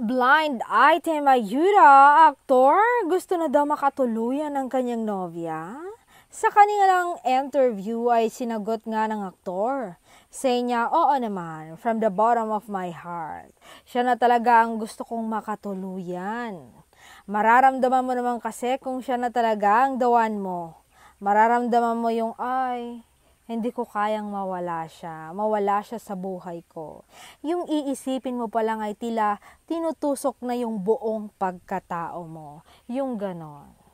Blind item ayuda, aktor, gusto na daw makatuluyan ng kanyang nobya? Sa kanilang interview ay sinagot nga ng aktor. Say niya, oo naman, from the bottom of my heart. Siya na talaga ang gusto kong makatuluyan. Mararamdaman mo naman kasi kung siya na talaga ang the one mo. Mararamdaman mo yung, ay, hindi ko kayang mawala siya sa buhay ko. Yung iisipin mo pa lang ay tila tinutusok na yung buong pagkatao mo. Yung ganon.